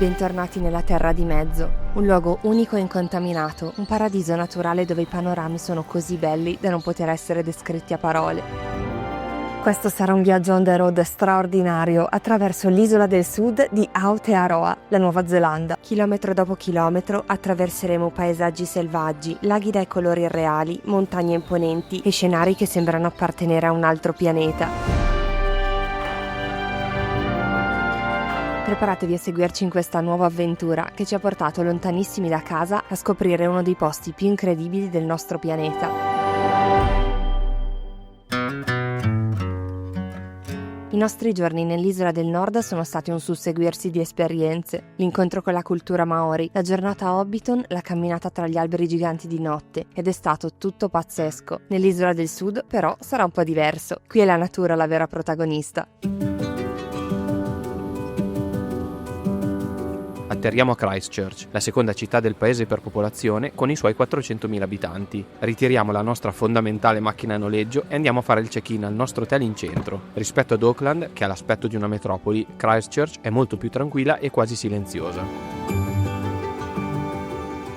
Bentornati nella Terra di Mezzo, un luogo unico e incontaminato, un paradiso naturale dove i panorami sono così belli da non poter essere descritti a parole. Questo sarà un viaggio on the road straordinario attraverso l'isola del sud di Aotearoa, la Nuova Zelanda. Chilometro dopo chilometro attraverseremo paesaggi selvaggi, laghi dai colori irreali, montagne imponenti e scenari che sembrano appartenere a un altro pianeta. Preparatevi a seguirci in questa nuova avventura che ci ha portato lontanissimi da casa a scoprire uno dei posti più incredibili del nostro pianeta. I nostri giorni nell'isola del nord sono stati un susseguirsi di esperienze, l'incontro con la cultura maori, la giornata a Hobbiton, la camminata tra gli alberi giganti di notte, ed è stato tutto pazzesco. Nell'isola del sud però sarà un po' diverso, qui è la natura la vera protagonista. Atterriamo a Christchurch, la seconda città del paese per popolazione, con i suoi 400.000 abitanti. Ritiriamo la nostra fondamentale macchina a noleggio e andiamo a fare il check-in al nostro hotel in centro. Rispetto ad Auckland, che ha l'aspetto di una metropoli, Christchurch è molto più tranquilla e quasi silenziosa.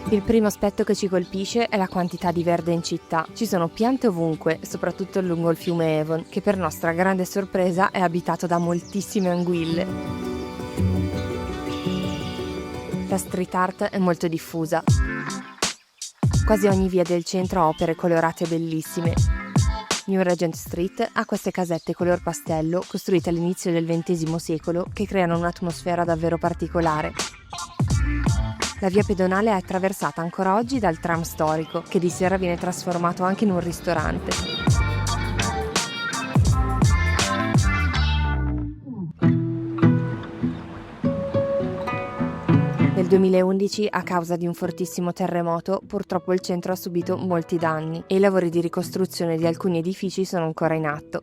Il primo aspetto che ci colpisce è la quantità di verde in città. Ci sono piante ovunque, soprattutto lungo il fiume Avon, che per nostra grande sorpresa è abitato da moltissime anguille. La street art è molto diffusa. Quasi ogni via del centro ha opere colorate bellissime. New Regent Street ha queste casette color pastello costruite all'inizio del XX secolo che creano un'atmosfera davvero particolare. La via pedonale è attraversata ancora oggi dal tram storico, che di sera viene trasformato anche in un ristorante. Nel 2011, a causa di un fortissimo terremoto, purtroppo il centro ha subito molti danni e i lavori di ricostruzione di alcuni edifici sono ancora in atto.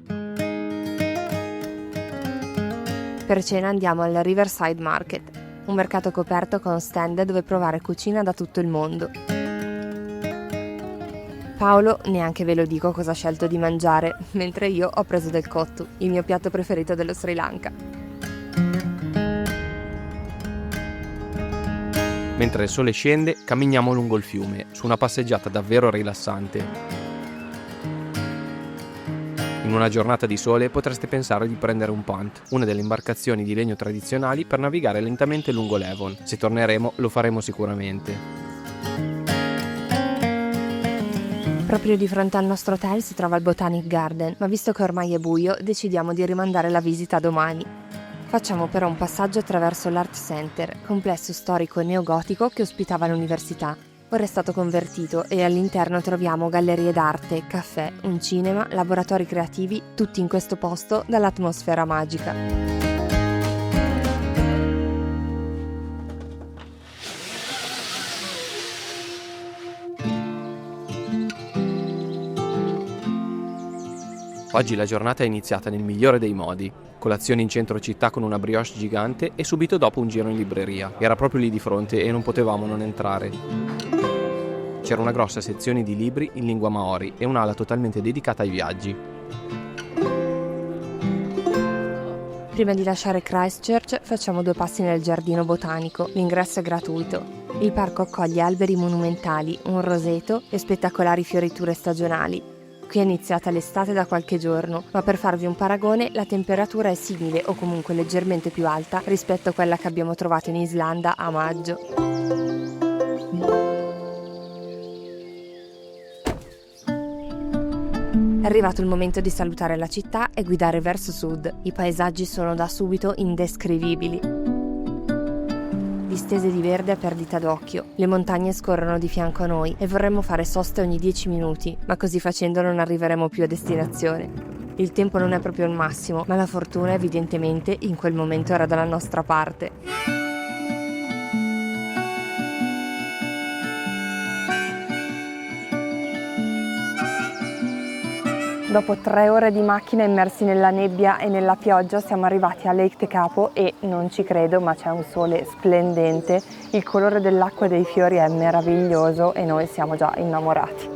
Per cena andiamo al Riverside Market, un mercato coperto con stand dove provare cucina da tutto il mondo. Paolo neanche ve lo dico cosa ha scelto di mangiare, mentre io ho preso del kottu, il mio piatto preferito dello Sri Lanka. Mentre il sole scende, camminiamo lungo il fiume, su una passeggiata davvero rilassante. In una giornata di sole potreste pensare di prendere un punt, una delle imbarcazioni di legno tradizionali per navigare lentamente lungo l'Avon. Se torneremo, lo faremo sicuramente. Proprio di fronte al nostro hotel si trova il Botanic Garden, ma visto che ormai è buio, decidiamo di rimandare la visita domani. Facciamo però un passaggio attraverso l'Art Center, complesso storico neogotico che ospitava l'università. Ora è stato convertito e all'interno troviamo gallerie d'arte, caffè, un cinema, laboratori creativi, tutti in questo posto dall'atmosfera magica. Oggi la giornata è iniziata nel migliore dei modi. Colazione in centro città con una brioche gigante e subito dopo un giro in libreria. Era proprio lì di fronte e non potevamo non entrare. C'era una grossa sezione di libri in lingua maori e un'ala totalmente dedicata ai viaggi. Prima di lasciare Christchurch facciamo 2 passi nel giardino botanico. L'ingresso è gratuito. Il parco accoglie alberi monumentali, un roseto e spettacolari fioriture stagionali. Qui è iniziata l'estate da qualche giorno, ma per farvi un paragone la temperatura è simile o comunque leggermente più alta rispetto a quella che abbiamo trovato in Islanda a maggio. È arrivato il momento di salutare la città e guidare verso sud. I paesaggi sono da subito indescrivibili. Distese di verde a perdita d'occhio. Le montagne scorrono di fianco a noi e vorremmo fare soste ogni 10 minuti, ma così facendo non arriveremo più a destinazione. Il tempo non è proprio il massimo, ma la fortuna evidentemente in quel momento era dalla nostra parte. Dopo 3 ore di macchina immersi nella nebbia e nella pioggia siamo arrivati a Lake Tekapo e non ci credo, ma c'è un sole splendente, il colore dell'acqua e dei fiori è meraviglioso e noi siamo già innamorati.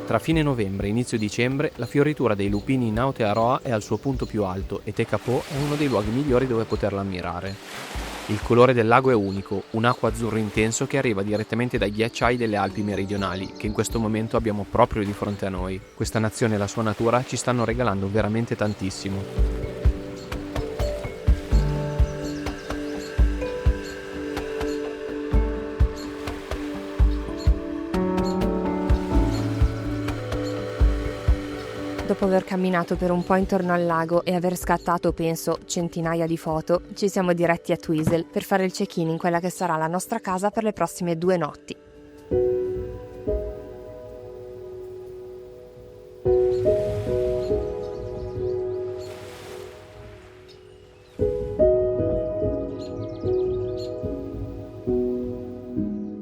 Tra fine novembre e inizio dicembre la fioritura dei lupini in Aotearoa è al suo punto più alto e Tekapo è uno dei luoghi migliori dove poterla ammirare. Il colore del lago è unico, un acqua azzurro intenso che arriva direttamente dai ghiacciai delle Alpi meridionali, che in questo momento abbiamo proprio di fronte a noi. Questa nazione e la sua natura ci stanno regalando veramente tantissimo. Dopo aver camminato per un po' intorno al lago e aver scattato, penso, centinaia di foto, ci siamo diretti a Twizel per fare il check-in in quella che sarà la nostra casa per le prossime 2 notti.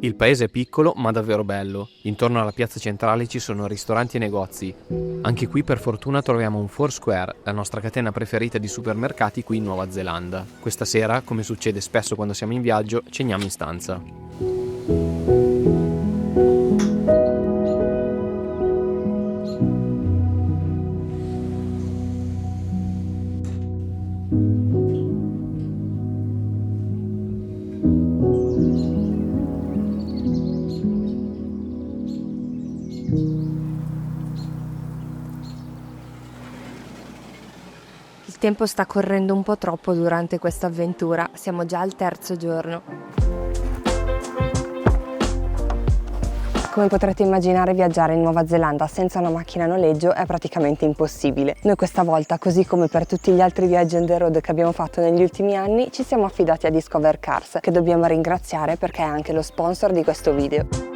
Il paese è piccolo ma davvero bello. Intorno alla piazza centrale ci sono ristoranti e negozi. Anche qui per fortuna troviamo un Foursquare, la nostra catena preferita di supermercati qui in Nuova Zelanda. Questa sera, come succede spesso quando siamo in viaggio, ceniamo in stanza. Il tempo sta correndo un po' troppo durante questa avventura, siamo già al 3° giorno. Come potrete immaginare, viaggiare in Nuova Zelanda senza una macchina a noleggio è praticamente impossibile. Noi questa volta, così come per tutti gli altri viaggi on the road che abbiamo fatto negli ultimi anni, ci siamo affidati a Discover Cars, che dobbiamo ringraziare perché è anche lo sponsor di questo video.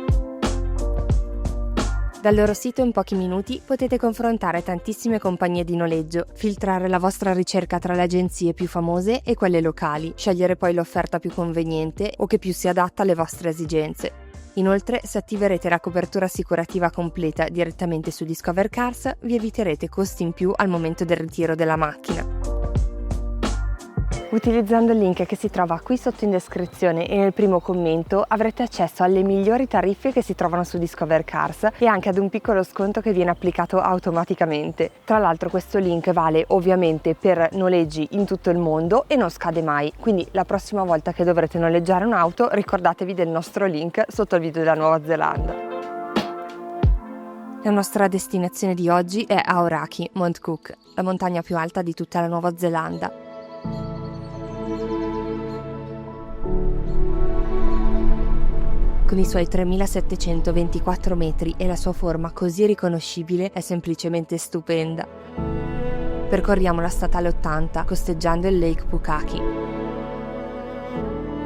Dal loro sito in pochi minuti potete confrontare tantissime compagnie di noleggio, filtrare la vostra ricerca tra le agenzie più famose e quelle locali, scegliere poi l'offerta più conveniente o che più si adatta alle vostre esigenze. Inoltre, se attiverete la copertura assicurativa completa direttamente su Discover Cars, vi eviterete costi in più al momento del ritiro della macchina. Utilizzando il link che si trova qui sotto in descrizione e nel primo commento avrete accesso alle migliori tariffe che si trovano su Discover Cars e anche ad un piccolo sconto che viene applicato automaticamente. Tra l'altro questo link vale ovviamente per noleggi in tutto il mondo e non scade mai, quindi la prossima volta che dovrete noleggiare un'auto ricordatevi del nostro link sotto il video della Nuova Zelanda. La nostra destinazione di oggi è Aoraki, Mount Cook, la montagna più alta di tutta la Nuova Zelanda. Con i suoi 3724 metri e la sua forma così riconoscibile è semplicemente stupenda. Percorriamo la statale 80 costeggiando il Lake Pukaki.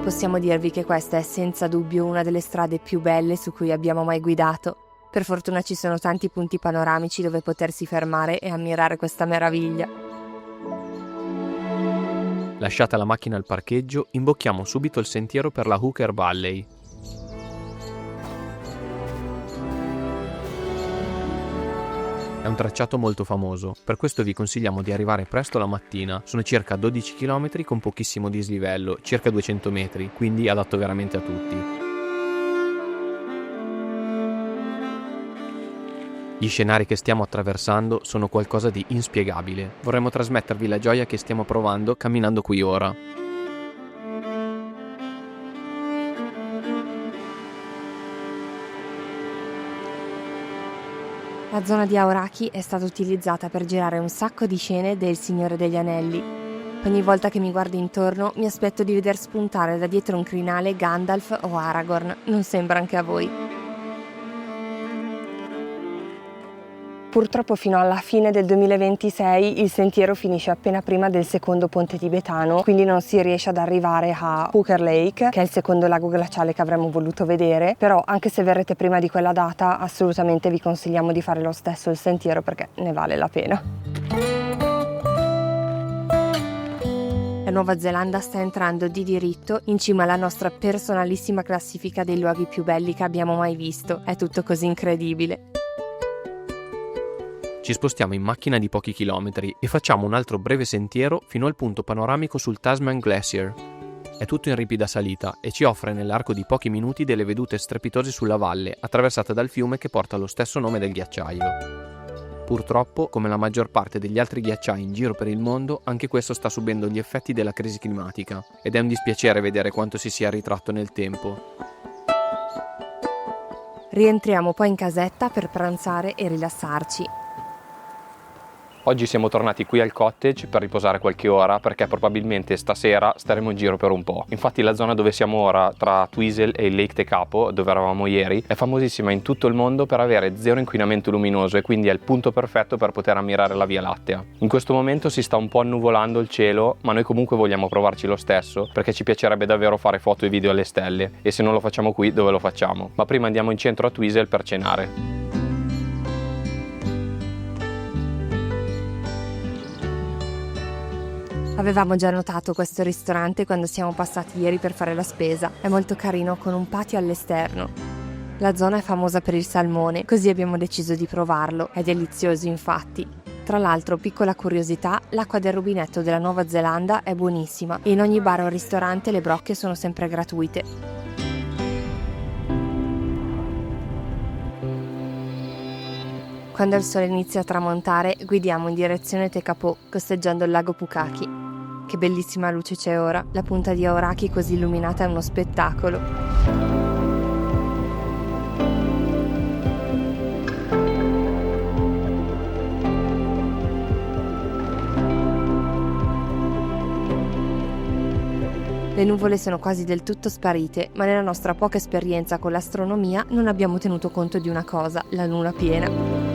Possiamo dirvi che questa è senza dubbio una delle strade più belle su cui abbiamo mai guidato. Per fortuna ci sono tanti punti panoramici dove potersi fermare e ammirare questa meraviglia. Lasciata la macchina al parcheggio, imbocchiamo subito il sentiero per la Hooker Valley. È un tracciato molto famoso, per questo vi consigliamo di arrivare presto la mattina. Sono circa 12 km con pochissimo dislivello, circa 200 metri, quindi adatto veramente a tutti. Gli scenari che stiamo attraversando sono qualcosa di inspiegabile. Vorremmo trasmettervi la gioia che stiamo provando camminando qui ora. La zona di Aoraki è stata utilizzata per girare un sacco di scene del Signore degli Anelli. Ogni volta che mi guardo intorno mi aspetto di veder spuntare da dietro un crinale Gandalf o Aragorn, non sembra anche a voi? Purtroppo fino alla fine del 2026 il sentiero finisce appena prima del secondo ponte tibetano, quindi non si riesce ad arrivare a Hooker Lake, che è il secondo lago glaciale che avremmo voluto vedere, però anche se verrete prima di quella data assolutamente vi consigliamo di fare lo stesso il sentiero perché ne vale la pena. La Nuova Zelanda sta entrando di diritto in cima alla nostra personalissima classifica dei luoghi più belli che abbiamo mai visto, è tutto così incredibile. Ci spostiamo in macchina di pochi chilometri e facciamo un altro breve sentiero fino al punto panoramico sul Tasman Glacier. È tutto in ripida salita e ci offre nell'arco di pochi minuti delle vedute strepitose sulla valle, attraversata dal fiume che porta lo stesso nome del ghiacciaio. Purtroppo, come la maggior parte degli altri ghiacciai in giro per il mondo, anche questo sta subendo gli effetti della crisi climatica ed è un dispiacere vedere quanto si sia ritratto nel tempo. Rientriamo poi in casetta per pranzare e rilassarci. Oggi siamo tornati qui al cottage per riposare qualche ora perché probabilmente stasera staremo in giro per un po'. Infatti la zona dove siamo ora, tra Twizel e il Lake Tekapo, dove eravamo ieri, è famosissima in tutto il mondo per avere zero inquinamento luminoso e quindi è il punto perfetto per poter ammirare la Via Lattea. In questo momento si sta un po' annuvolando il cielo, ma noi comunque vogliamo provarci lo stesso perché ci piacerebbe davvero fare foto e video alle stelle, e se non lo facciamo qui dove lo facciamo? Ma prima andiamo in centro a Twizel per cenare. Avevamo già notato questo ristorante quando siamo passati ieri per fare la spesa. È molto carino con un patio all'esterno. La zona è famosa per il salmone, così abbiamo deciso di provarlo. È delizioso infatti. Tra l'altro, piccola curiosità, l'acqua del rubinetto della Nuova Zelanda è buonissima e in ogni bar o ristorante le brocche sono sempre gratuite. Quando il sole inizia a tramontare, guidiamo in direzione Tekapo, costeggiando il lago Pukaki. Che bellissima luce c'è ora, la punta di Aoraki così illuminata è uno spettacolo. Le nuvole sono quasi del tutto sparite, ma nella nostra poca esperienza con l'astronomia non abbiamo tenuto conto di una cosa, la luna piena.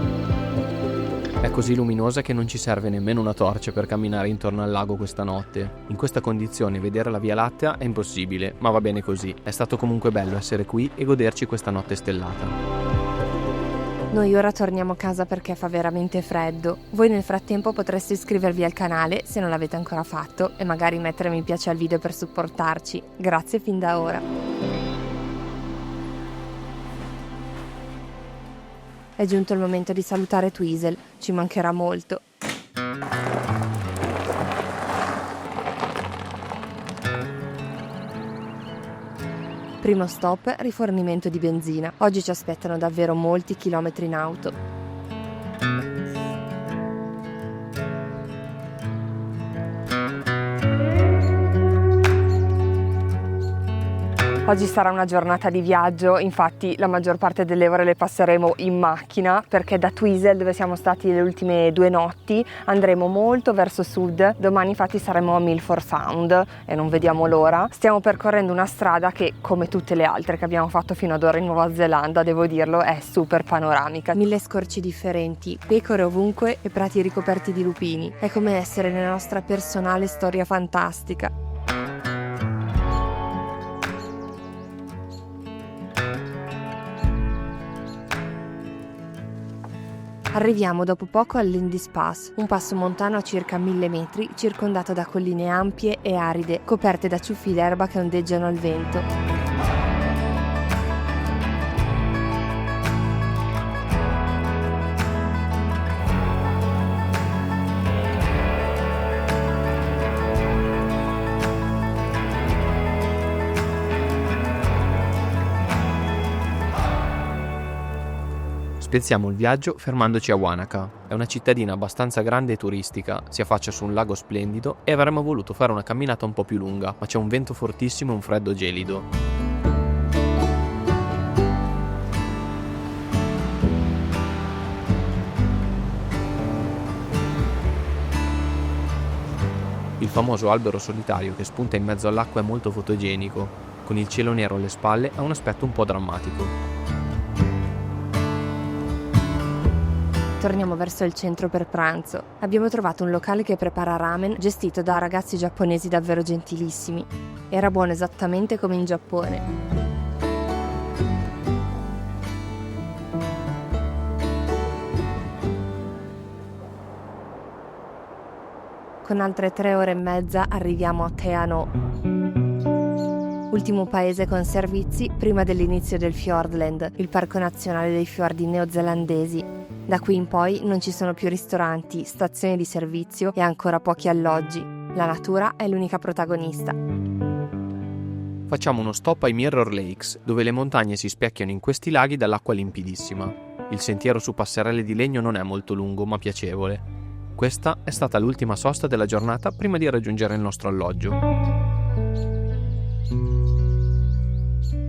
È così luminosa che non ci serve nemmeno una torcia per camminare intorno al lago questa notte. In questa condizione vedere la Via Lattea è impossibile, ma va bene così. È stato comunque bello essere qui e goderci questa notte stellata. Noi ora torniamo a casa perché fa veramente freddo. Voi nel frattempo potreste iscrivervi al canale se non l'avete ancora fatto e magari mettere mi piace al video per supportarci. Grazie fin da ora. È giunto il momento di salutare Twizel, ci mancherà molto. Primo stop, rifornimento di benzina. Oggi ci aspettano davvero molti chilometri in auto. Oggi sarà una giornata di viaggio, infatti la maggior parte delle ore le passeremo in macchina perché da Twizel, dove siamo stati le ultime 2 notti, andremo molto verso sud. Domani infatti saremo a Milford Sound e non vediamo l'ora. Stiamo percorrendo una strada che, come tutte le altre che abbiamo fatto fino ad ora in Nuova Zelanda, devo dirlo, è super panoramica. 1000 scorci differenti, pecore ovunque e prati ricoperti di lupini. È come essere nella nostra personale storia fantastica. Arriviamo dopo poco all'Indis Pass, un passo montano a circa 1000 metri, circondato da colline ampie e aride, coperte da ciuffi d'erba che ondeggiano al vento. Spezziamo il viaggio fermandoci a Wanaka. È una cittadina abbastanza grande e turistica, si affaccia su un lago splendido e avremmo voluto fare una camminata un po' più lunga, ma c'è un vento fortissimo e un freddo gelido. Il famoso albero solitario che spunta in mezzo all'acqua è molto fotogenico, con il cielo nero alle spalle ha un aspetto un po' drammatico. Torniamo verso il centro per pranzo. Abbiamo trovato un locale che prepara ramen gestito da ragazzi giapponesi davvero gentilissimi. Era buono esattamente come in Giappone. Con altre 3 ore e mezza arriviamo a Te Anau, ultimo paese con servizi prima dell'inizio del Fiordland, il parco nazionale dei fiordi neozelandesi. Da qui in poi non ci sono più ristoranti, stazioni di servizio e ancora pochi alloggi. La natura è l'unica protagonista. Facciamo uno stop ai Mirror Lakes, dove le montagne si specchiano in questi laghi dall'acqua limpidissima. Il sentiero su passerelle di legno non è molto lungo, ma piacevole. Questa è stata l'ultima sosta della giornata prima di raggiungere il nostro alloggio.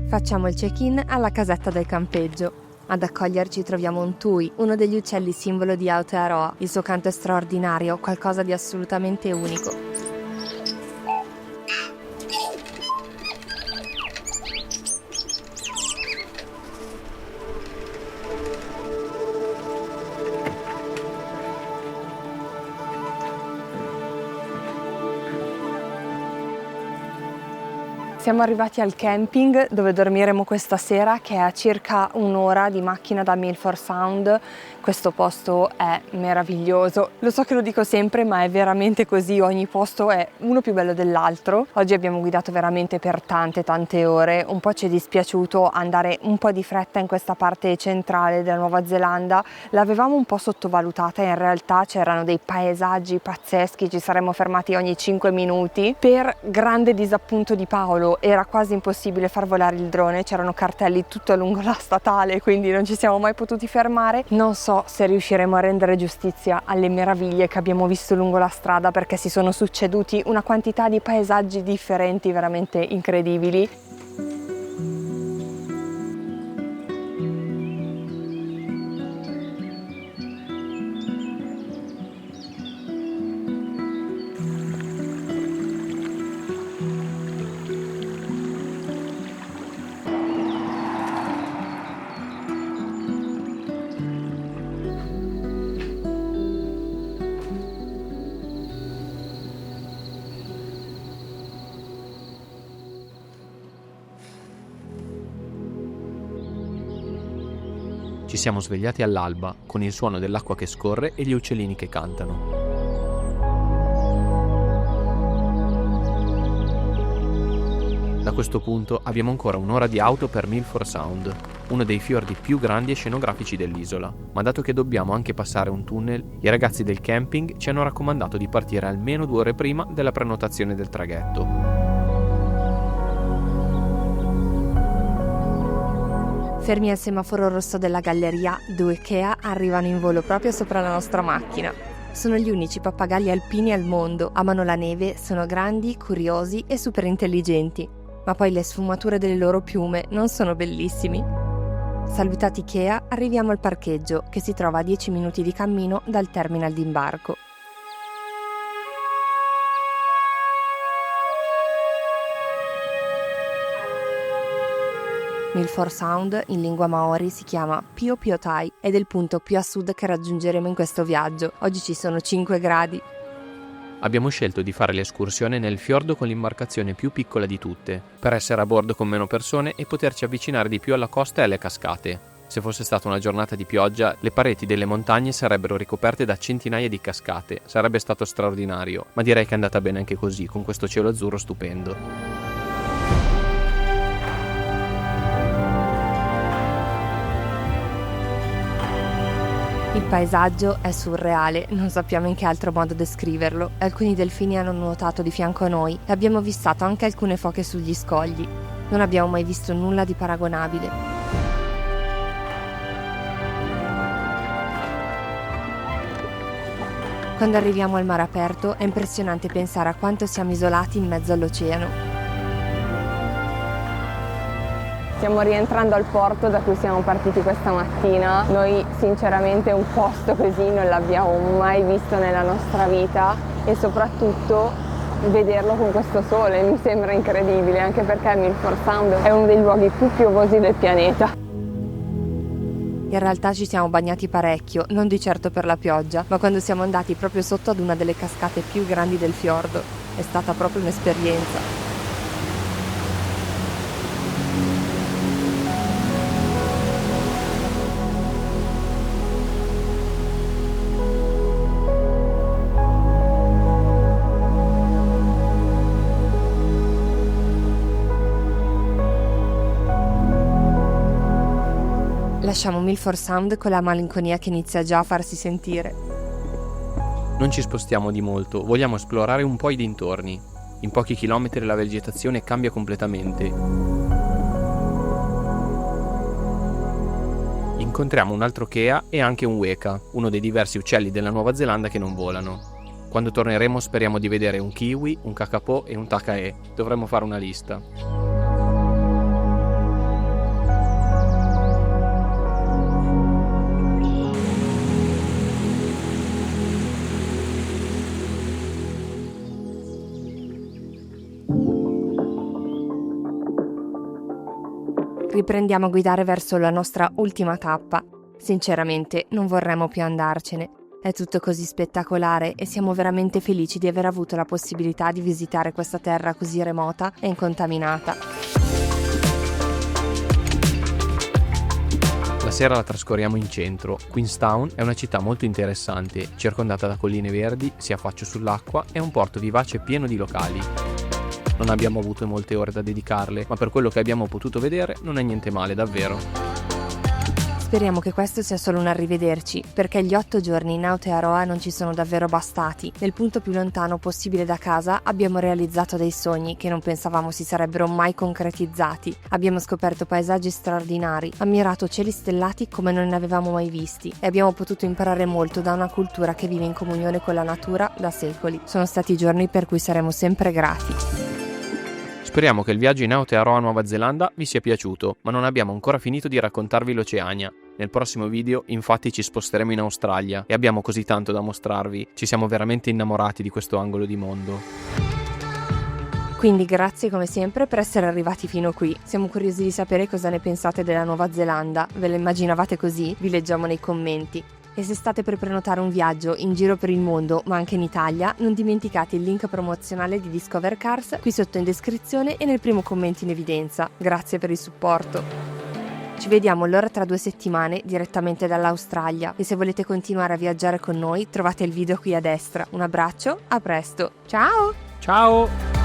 Facciamo il check-in alla casetta del campeggio. Ad accoglierci troviamo un tui, uno degli uccelli simbolo di Aotearoa. Il suo canto è straordinario, qualcosa di assolutamente unico. Siamo arrivati al camping dove dormiremo questa sera, che è a circa un'ora di macchina da Milford Sound. Questo posto è meraviglioso, lo so che lo dico sempre, ma è veramente così, ogni posto è uno più bello dell'altro. Oggi abbiamo guidato veramente per tante ore, un po' ci è dispiaciuto andare un po' di fretta in questa parte centrale della Nuova Zelanda, l'avevamo un po' sottovalutata, in realtà c'erano dei paesaggi pazzeschi, ci saremmo fermati ogni 5 minuti. Per grande disappunto di Paolo era quasi impossibile far volare il drone, c'erano cartelli tutto lungo la statale, quindi non ci siamo mai potuti fermare. Non so se riusciremo a rendere giustizia alle meraviglie che abbiamo visto lungo la strada, perché si sono succeduti una quantità di paesaggi differenti veramente incredibili. Ci siamo svegliati all'alba, con il suono dell'acqua che scorre e gli uccellini che cantano. Da questo punto abbiamo ancora un'ora di auto per Milford Sound, uno dei fiordi più grandi e scenografici dell'isola. Ma dato che dobbiamo anche passare un tunnel, i ragazzi del camping ci hanno raccomandato di partire almeno 2 ore prima della prenotazione del traghetto. Fermi al semaforo rosso della galleria, 2 Kea arrivano in volo proprio sopra la nostra macchina. Sono gli unici pappagalli alpini al mondo, amano la neve, sono grandi, curiosi e super intelligenti. Ma poi le sfumature delle loro piume non sono bellissimi? Salutati Kea, arriviamo al parcheggio, che si trova a 10 minuti di cammino dal terminal d'imbarco. Milford Sound in lingua maori si chiama Piopiotai ed è il punto più a sud che raggiungeremo in questo viaggio. Oggi ci sono 5 gradi. Abbiamo scelto di fare l'escursione nel fiordo con l'imbarcazione più piccola di tutte, per essere a bordo con meno persone e poterci avvicinare di più alla costa e alle cascate. Se fosse stata una giornata di pioggia, le pareti delle montagne sarebbero ricoperte da centinaia di cascate. Sarebbe stato straordinario, ma direi che è andata bene anche così, con questo cielo azzurro stupendo. Il paesaggio è surreale, non sappiamo in che altro modo descriverlo. Alcuni delfini hanno nuotato di fianco a noi e abbiamo avvistato anche alcune foche sugli scogli. Non abbiamo mai visto nulla di paragonabile. Quando arriviamo al mare aperto è impressionante pensare a quanto siamo isolati in mezzo all'oceano. Stiamo rientrando al porto da cui siamo partiti questa mattina. Noi sinceramente un posto così non l'abbiamo mai visto nella nostra vita e soprattutto vederlo con questo sole mi sembra incredibile, anche perché Milford Sound è uno dei luoghi più piovosi del pianeta. In realtà ci siamo bagnati parecchio, non di certo per la pioggia, ma quando siamo andati proprio sotto ad una delle cascate più grandi del fiordo. È stata proprio un'esperienza. Lasciamo Milford Sound con la malinconia che inizia già a farsi sentire. Non ci spostiamo di molto, vogliamo esplorare un po' i dintorni. In pochi chilometri la vegetazione cambia completamente. Incontriamo un altro kea e anche un weka, uno dei diversi uccelli della Nuova Zelanda che non volano. Quando torneremo speriamo di vedere un kiwi, un kakapo e un takae. Dovremmo fare una lista. Riprendiamo a guidare verso la nostra ultima tappa. Sinceramente, non vorremmo più andarcene. È tutto così spettacolare e siamo veramente felici di aver avuto la possibilità di visitare questa terra così remota e incontaminata. La sera la trascorriamo in centro. Queenstown è una città molto interessante, circondata da colline verdi, si affaccia sull'acqua e è un porto vivace pieno di locali. Non abbiamo avuto molte ore da dedicarle, ma per quello che abbiamo potuto vedere non è niente male, davvero. Speriamo che questo sia solo un arrivederci, perché gli 8 giorni in Aotearoa non ci sono davvero bastati. Nel punto più lontano possibile da casa abbiamo realizzato dei sogni che non pensavamo si sarebbero mai concretizzati. Abbiamo scoperto paesaggi straordinari, ammirato cieli stellati come non ne avevamo mai visti e abbiamo potuto imparare molto da una cultura che vive in comunione con la natura da secoli. Sono stati giorni per cui saremo sempre grati. Speriamo che il viaggio in Aotearoa Nuova Zelanda vi sia piaciuto, ma non abbiamo ancora finito di raccontarvi l'Oceania. Nel prossimo video infatti ci sposteremo in Australia e abbiamo così tanto da mostrarvi, ci siamo veramente innamorati di questo angolo di mondo. Quindi grazie come sempre per essere arrivati fino qui. Siamo curiosi di sapere cosa ne pensate della Nuova Zelanda. Ve la immaginavate così? Vi leggiamo nei commenti. E se state per prenotare un viaggio in giro per il mondo, ma anche in Italia, non dimenticate il link promozionale di Discover Cars qui sotto in descrizione e nel primo commento in evidenza. Grazie per il supporto. Ci vediamo allora tra 2 settimane direttamente dall'Australia e se volete continuare a viaggiare con noi trovate il video qui a destra. Un abbraccio, a presto. Ciao! Ciao!